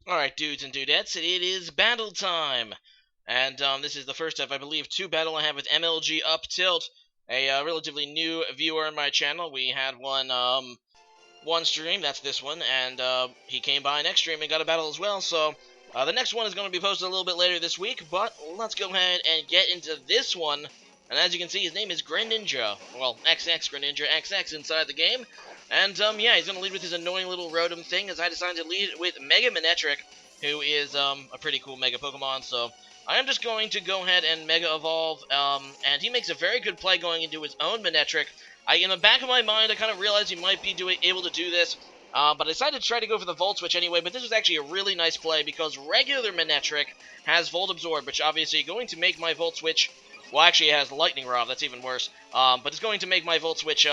Alright, dudes and dudettes, it is battle time! And this is the first of, I believe, two battle I have with MLG Up Tilt, a relatively new viewer on my channel. We had one stream, that's this one, and he came by next stream and got a battle as well, so the next one is going to be posted a little bit later this week, but let's go ahead and get into this one. And as you can see, his name is Greninja. Well, XX Greninja XX inside the game. And, yeah, he's going to lead with his annoying little Rotom thing, as I decided to lead with Mega Manectric, who is, a pretty cool Mega Pokemon, so I am just going to go ahead and Mega Evolve, and he makes a very good play going into his own Manectric. In the back of my mind, I kind of realized he might be able to do this, but I decided to try to go for the Volt Switch anyway, but this was actually a really nice play, because regular Manectric has Volt Absorb, which obviously is going to make my Volt Switch. Well, actually, it has Lightning Rod. That's even worse. But it's going to make my Volt Switch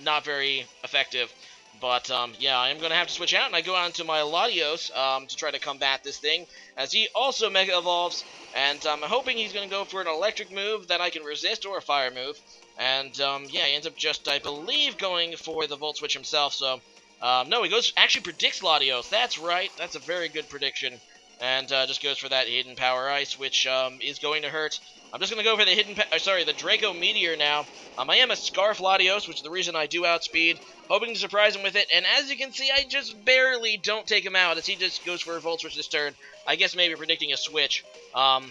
not very effective. But, yeah, I am going to have to switch out, and I go on to my Latios to try to combat this thing, as he also Mega Evolves, and I'm hoping he's going to go for an Electric move that I can resist, or a Fire move. And, yeah, he ends up just, I believe, going for the Volt Switch himself, so... no, he actually predicts Latios. That's right. That's a very good prediction. And just goes for that Hidden Power Ice, which is going to hurt. I'm just going to go for the the Draco Meteor now. I am a Scarf Latios, which is the reason I do outspeed, hoping to surprise him with it. And as you can see, I just barely don't take him out, as he just goes for a Volt Switch this turn. I guess maybe predicting a switch. And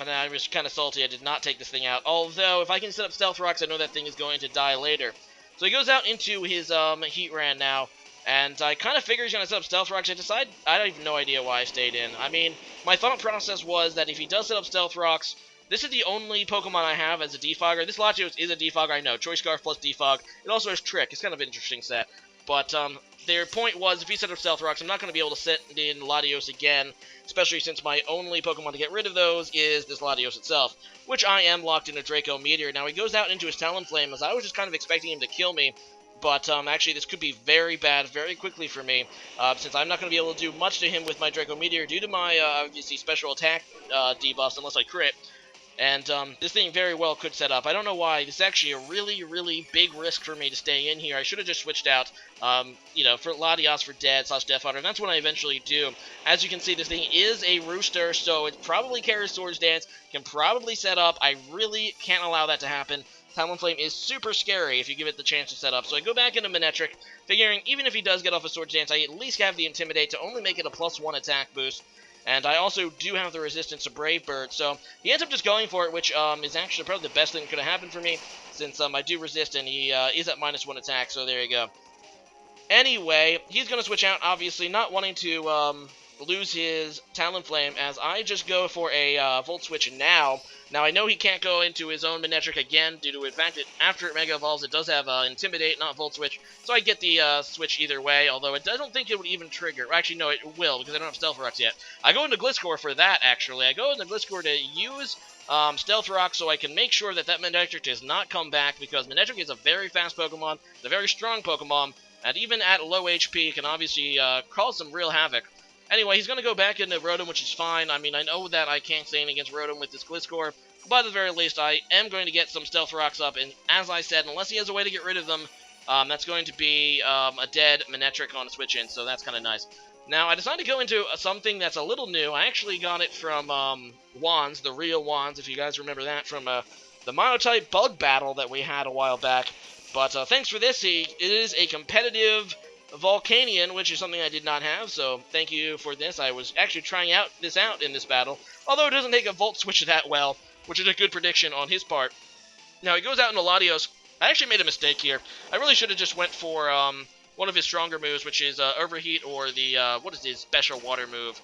I was kind of salty I did not take this thing out. Although, if I can set up Stealth Rocks, I know that thing is going to die later. So he goes out into his Heatran now. And I kind of figure he's going to set up Stealth Rocks. I have no idea why I stayed in. I mean, my thought process was that if he does set up Stealth Rocks, this is the only Pokemon I have as a Defogger. This Latios is a Defogger, I know. Choice Scarf plus Defog. It also has Trick. It's kind of an interesting set. But their point was, if he set up Stealth Rocks, I'm not going to be able to set in Latios again, especially since my only Pokemon to get rid of those is this Latios itself, which I am locked in a Draco Meteor. Now, he goes out into his Talonflame, as I was just kind of expecting him to kill me. But actually, this could be very bad very quickly for me, since I'm not going to be able to do much to him with my Draco Meteor due to my, obviously, special attack debuffs, unless I crit. And this thing very well could set up. I don't know why. This is actually a really, really big risk for me to stay in here. I should have just switched out, you know, for Latios for dead / Death Fodder, and that's what I eventually do. As you can see, this thing is a Rooster, so it probably carries Swords Dance, can probably set up. I really can't allow that to happen. Talonflame is super scary if you give it the chance to set up. So I go back into Manectric, figuring even if he does get off a Swords Dance, I at least have the Intimidate to only make it a +1 attack boost. And I also do have the resistance to Brave Bird, so he ends up just going for it, which is actually probably the best thing that could have happened for me, since I do resist and he is at -1 attack, so there you go. Anyway, he's going to switch out, obviously, not wanting to lose his Talonflame, as I just go for a Volt Switch now. Now, I know he can't go into his own Manectric again, due to the fact that after it Mega Evolves, it does have Intimidate, not Volt Switch, so I get the switch either way, although I don't think it would even trigger. Actually, no, it will, because I don't have Stealth Rocks yet. I go into Gliscor for that, actually. I go into Gliscor to use Stealth Rock so I can make sure that Manectric does not come back, because Manectric is a very fast Pokemon, it's a very strong Pokemon, and even at low HP, can obviously cause some real havoc. Anyway, he's going to go back into Rotom, which is fine. I mean, I know that I can't say anything against Rotom with this Gliscor, but at the very least, I am going to get some Stealth Rocks up, and as I said, unless he has a way to get rid of them, that's going to be a dead Manectric on a switch-in, so that's kind of nice. Now, I decided to go into something that's a little new. I actually got it from Wands, the real Wands, if you guys remember that, from the Monotype Bug Battle that we had a while back. But thanks for this, it is a competitive Volcanion, which is something I did not have, so thank you for this. I was actually trying this out in this battle, although it doesn't take a Volt Switch that well, which is a good prediction on his part. Now, he goes out into Latios. I actually made a mistake here. I really should have just went for one of his stronger moves, which is Overheat, or the, what is his special water move?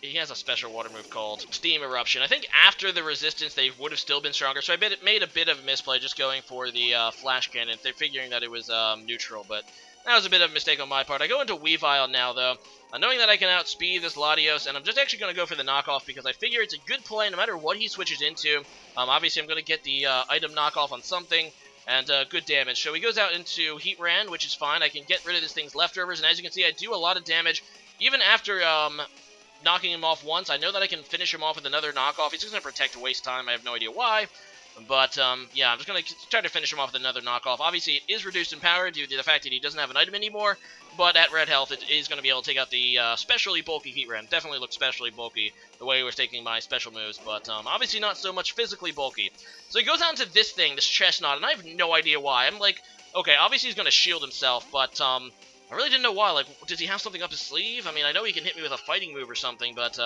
He has a special water move called Steam Eruption. I think after the resistance, they would have still been stronger, so I bet it made a bit of a misplay just going for the Flash Cannon, figuring that it was neutral, but that was a bit of a mistake on my part. I go into Weavile now, though, knowing that I can outspeed this Latios, and I'm just actually going to go for the knockoff because I figure it's a good play no matter what he switches into. Obviously, I'm going to get the item knockoff on something, and good damage. So he goes out into Heatran, which is fine. I can get rid of this thing's leftovers, and as you can see, I do a lot of damage. Even after knocking him off once, I know that I can finish him off with another knockoff. He's just going to protect waste time. I have no idea why. But, yeah, I'm just going to try to finish him off with another knockoff. Obviously, it is reduced in power due to the fact that he doesn't have an item anymore, but at red health, it is going to be able to take out the specially bulky Heatran. Definitely looks specially bulky the way he was taking my special moves, but obviously not so much physically bulky. So he goes on to this thing, this Chestnut, and I have no idea why. I'm like, okay, obviously he's going to shield himself, but I really didn't know why. Like, does he have something up his sleeve? I mean, I know he can hit me with a fighting move or something, but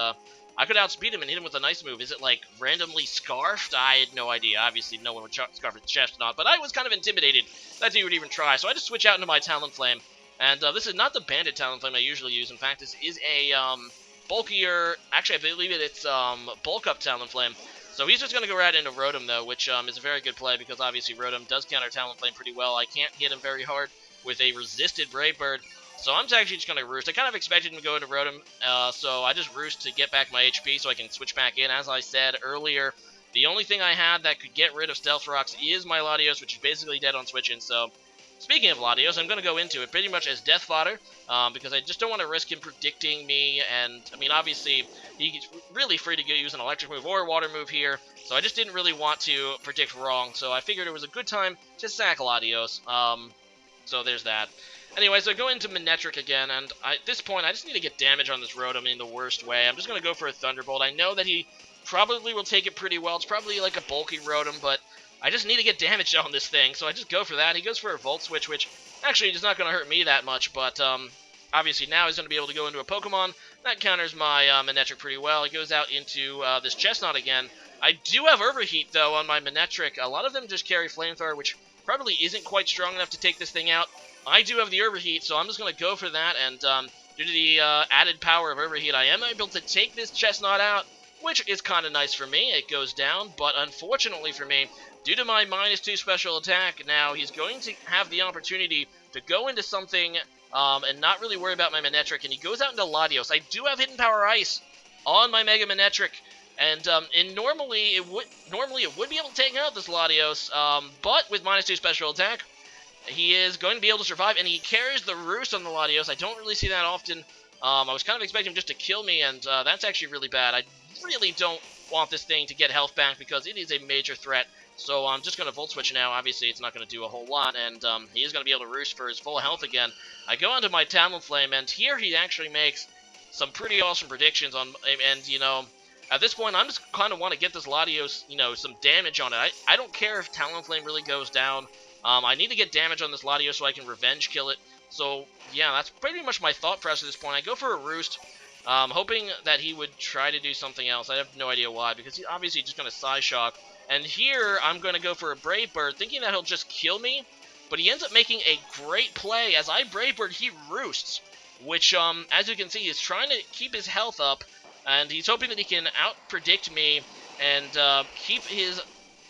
I could outspeed him and hit him with a nice move. Is it, like, randomly scarfed? I had no idea. Obviously, no one would scarf his Chestnut, but I was kind of intimidated that he would even try, so I just switch out into my Talonflame. And this is not the Bandit Talonflame I usually use. In fact, this is a bulkier... Actually, I believe it's bulk-up Talonflame. So he's just going to go right into Rotom, though, which is a very good play because obviously Rotom does counter Talonflame pretty well. I can't hit him very hard with a resisted Brave Bird. So I'm actually just going to Roost. I kind of expected him to go into Rotom, so I just Roost to get back my HP so I can switch back in. As I said earlier, the only thing I had that could get rid of Stealth Rocks is my Latios, which is basically dead on switching. So speaking of Latios, I'm going to go into it pretty much as death fodder, because I just don't want to risk him predicting me, and, I mean, obviously, he's really free to use an electric move or a water move here, so I just didn't really want to predict wrong, so I figured it was a good time to sack Latios, so there's that. Anyway, so I go into Manectric again, and at this point, I just need to get damage on this Rotom in the worst way. I'm just going to go for a Thunderbolt. I know that he probably will take it pretty well. It's probably like a bulky Rotom, but I just need to get damage on this thing, so I just go for that. He goes for a Volt Switch, which actually is not going to hurt me that much, but obviously now he's going to be able to go into a Pokemon. That counters my Manectric pretty well. He goes out into this Chestnut again. I do have Overheat, though, on my Manectric. A lot of them just carry Flamethrower, which probably isn't quite strong enough to take this thing out. I do have the Overheat, so I'm just going to go for that, and due to the added power of Overheat, I am able to take this Chestnut out, which is kind of nice for me. It goes down, but unfortunately for me, due to my -2 special attack, now he's going to have the opportunity to go into something and not really worry about my Manectric, and he goes out into Latios. I do have Hidden Power Ice on my Mega Manectric, and normally it would be able to take out this Latios, but with -2 special attack, he is going to be able to survive, and he carries the Roost on the Latios. I don't really see that often. I was kind of expecting him just to kill me, and that's actually really bad. I really don't want this thing to get health back because it is a major threat. So I'm just going to Volt Switch now. Obviously, it's not going to do a whole lot, and he is going to be able to Roost for his full health again. I go onto my Talonflame, and here he actually makes some pretty awesome predictions on, and, you know, at this point, I'm just kind of want to get this Latios, you know, some damage on it. I don't care if Talonflame really goes down. I need to get damage on this Latios so I can revenge kill it. So, yeah, that's pretty much my thought process at this point. I go for a Roost, hoping that he would try to do something else. I have no idea why, because he's obviously just going to Psyshock. And here, I'm going to go for a Brave Bird, thinking that he'll just kill me. But he ends up making a great play. As I Brave Bird, he Roosts, which, as you can see, is trying to keep his health up. And he's hoping that he can out-predict me and keep his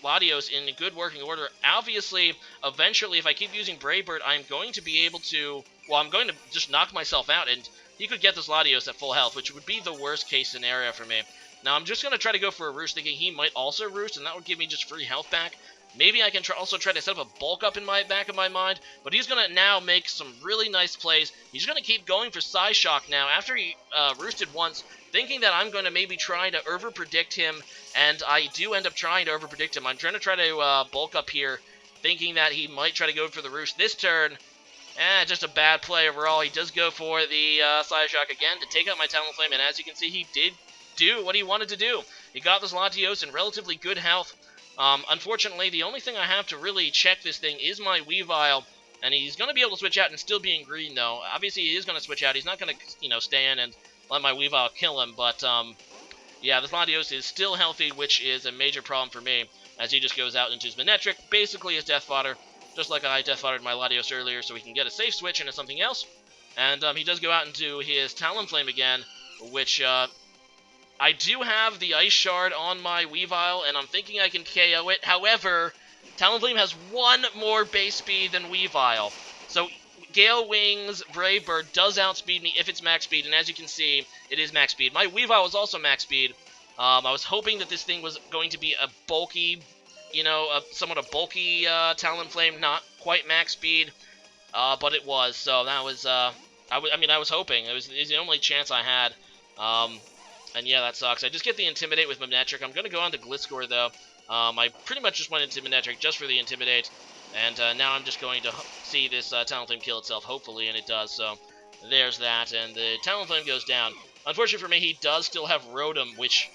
Latios in good working order. Obviously, eventually, if I keep using Brave Bird, I'm going to be able to... Well, I'm going to just knock myself out, and he could get this Latios at full health, which would be the worst-case scenario for me. Now, I'm just going to try to go for a Roost, thinking he might also Roost, and that would give me just free health back. Maybe I can also try to set up a bulk up in my back of my mind, but he's going to now make some really nice plays. He's going to keep going for Psyshock now, after he Roosted once, thinking that I'm going to maybe try to over-predict him, and I do end up trying to over-predict him. I'm trying to try to bulk up here, thinking that he might try to go for the Roost this turn. Just a bad play overall. He does go for the Psyshock again to take out my Talonflame, and as you can see, he did do what he wanted to do. He got this Latios in relatively good health. Unfortunately, the only thing I have to really check this thing is my Weavile, and he's going to be able to switch out and still be in green, though. Obviously, he is going to switch out. He's not going to, you know, stay in and let my Weavile kill him, but, yeah, this Latios is still healthy, which is a major problem for me, as he just goes out into his Manectric, basically his Death Fodder, just like I Death Foddered my Latios earlier, so he can get a safe switch into something else, and he does go out into his Talonflame again, which, I do have the Ice Shard on my Weavile, and I'm thinking I can KO it. However, Talonflame has one more base speed than Weavile. So, Gale Wings Brave Bird does outspeed me if it's max speed, and as you can see, it is max speed. My Weavile is also max speed. I was hoping that this thing was going to be a bulky, you know, somewhat a bulky Talonflame, not quite max speed, but it was. So that was, I mean, I was hoping. It was the only chance I had. And yeah, that sucks. I just get the Intimidate with Manectric. I'm going to go on to Gliscor, though. I pretty much just went into Manectric just for the Intimidate. And now I'm just going to see this Talonflame kill itself, hopefully, and it does. So there's that, and the Talonflame goes down. Unfortunately for me, he does still have Rotom, which,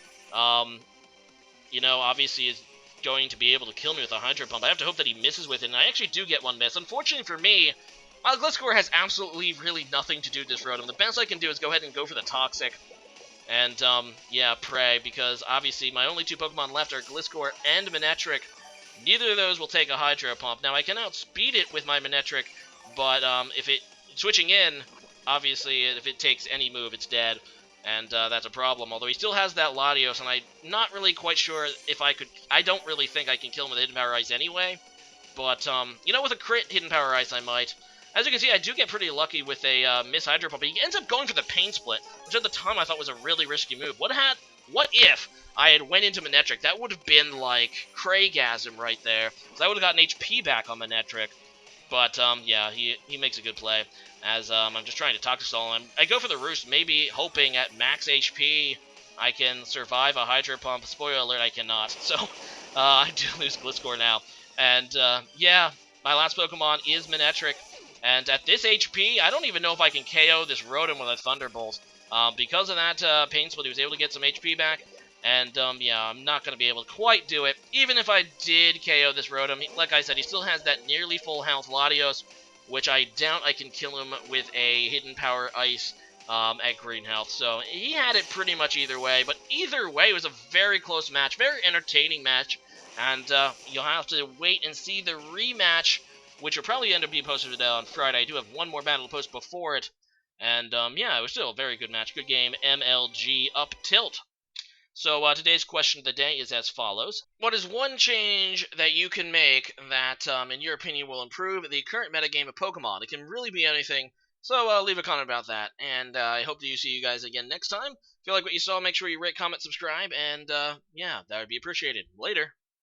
you know, obviously is going to be able to kill me with a Hydro Pump. I have to hope that he misses with it, and I actually do get one miss. Unfortunately for me, Gliscor has absolutely really nothing to do with this Rotom. The best I can do is go ahead and go for the Toxic. And, yeah, pray, because obviously my only two Pokemon left are Gliscor and Manectric. Neither of those will take a Hydro Pump. Now, I can outspeed it with my Manectric, but if it switching in, obviously, if it takes any move, it's dead, and that's a problem. Although he still has that Latios, and I'm not really quite sure if I could. I don't really think I can kill him with Hidden Power Ice anyway, but you know, with a crit Hidden Power Ice, I might. As you can see, I do get pretty lucky with a Miss Hydro Pump, but he ends up going for the Pain Split, which at the time I thought was a really risky move. What if I had went into Manectric? That would have been like Craigasm right there. So I would have gotten HP back on Manectric. But yeah, he makes a good play. As I'm just trying to Toxic Stall him. I go for the Roost, maybe hoping at max HP I can survive a Hydro Pump. Spoiler alert, I cannot. So I do lose Gliscor now. And yeah, my last Pokemon is Manectric. And at this HP, I don't even know if I can KO this Rotom with a Thunderbolt. Because of that Pain Split, he was able to get some HP back. And, yeah, I'm not going to be able to quite do it. Even if I did KO this Rotom, like I said, he still has that nearly full health Latios, which I doubt I can kill him with a Hidden Power Ice at green health. So he had it pretty much either way. But either way, it was a very close match, very entertaining match. And you'll have to wait and see the rematch, which will probably end up being posted on Friday. I do have one more battle to post before it. And, yeah, it was still a very good match. Good game. MLG up tilt. So today's question of the day is as follows. What is one change that you can make that, in your opinion, will improve the current metagame of Pokemon? It can really be anything, so leave a comment about that. And I hope to see you guys again next time. If you like what you saw, make sure you rate, comment, subscribe, and yeah, that would be appreciated. Later.